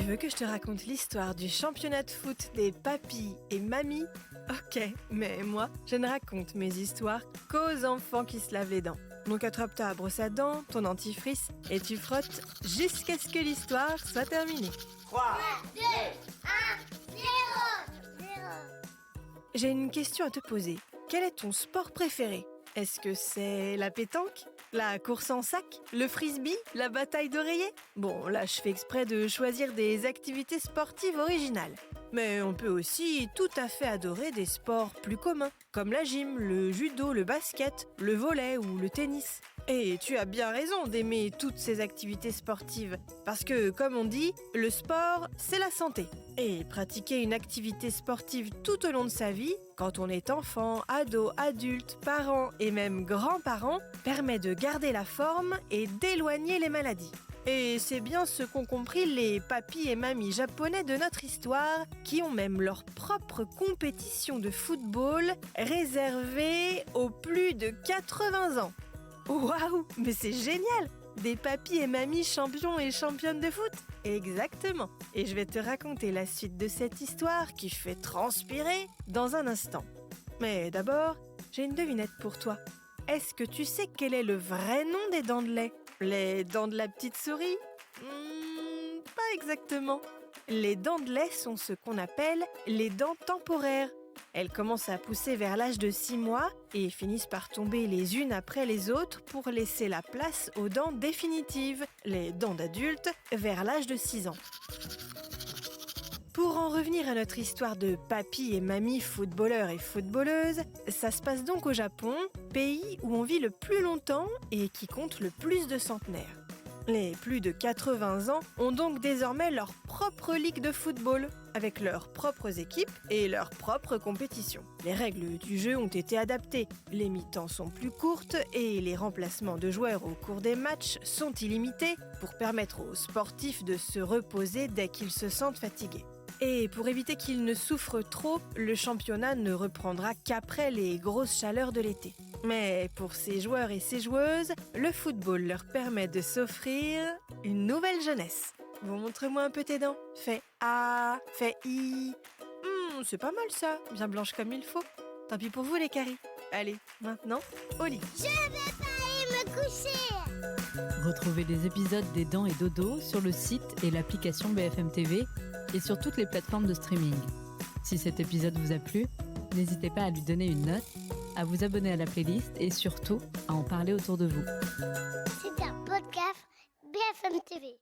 Tu veux que je te raconte l'histoire du championnat de foot des papis et mamies? Ok, mais moi, je ne raconte mes histoires qu'aux enfants qui se lavent les dents. Donc attrape ta brosse à dents, ton dentifrice, et tu frottes jusqu'à ce que l'histoire soit terminée. 3, 2, 1, 0. J'ai une question à te poser. Quel est ton sport préféré? Est-ce que c'est la pétanque? La course en sac? Le frisbee? La bataille d'oreiller? Bon, là, je fais exprès de choisir des activités sportives originales. Mais on peut aussi tout à fait adorer des sports plus communs, comme la gym, le judo, le basket, le volley ou le tennis. Et tu as bien raison d'aimer toutes ces activités sportives, parce que, comme on dit, le sport, c'est la santé. Et pratiquer une activité sportive tout au long de sa vie, quand on est enfant, ado, adulte, parent et même grands-parents, permet de garder la forme et d'éloigner les maladies. Et c'est bien ce qu'ont compris les papis et mamies japonais de notre histoire, qui ont même leur propre compétition de football réservée aux plus de 80 ans. Waouh, mais c'est génial! Des papis et mamies champions et championnes de foot? Exactement. Et je vais te raconter la suite de cette histoire qui fait transpirer dans un instant. Mais d'abord, j'ai une devinette pour toi. Est-ce que tu sais quel est le vrai nom des dents de lait? Les dents de la petite souris? Pas exactement. Les dents de lait sont ce qu'on appelle les dents temporaires. Elles commencent à pousser vers l'âge de 6 mois et finissent par tomber les unes après les autres pour laisser la place aux dents définitives, les dents d'adulte, vers l'âge de 6 ans. Pour en revenir à notre histoire de papy et mamie footballeurs et footballeuses, ça se passe donc au Japon, pays où on vit le plus longtemps et qui compte le plus de centenaires. Les plus de 80 ans ont donc désormais leur propre ligue de football, avec leurs propres équipes et leurs propres compétitions. Les règles du jeu ont été adaptées, les mi-temps sont plus courtes et les remplacements de joueurs au cours des matchs sont illimités pour permettre aux sportifs de se reposer dès qu'ils se sentent fatigués. Et pour éviter qu'ils ne souffrent trop, le championnat ne reprendra qu'après les grosses chaleurs de l'été. Mais pour ces joueurs et ces joueuses, le football leur permet de s'offrir une nouvelle jeunesse. Bon, montre-moi un peu tes dents. Fais A, fais I. C'est pas mal ça, bien blanche comme il faut. Tant pis pour vous les caries. Allez, maintenant, au lit. Je vais pas aller me coucher. Retrouvez les épisodes des Dents et Dodo sur le site et l'application BFM TV et sur toutes les plateformes de streaming. Si cet épisode vous a plu, n'hésitez pas à lui donner une note, à vous abonner à la playlist et surtout à en parler autour de vous. C'est un podcast BFM TV.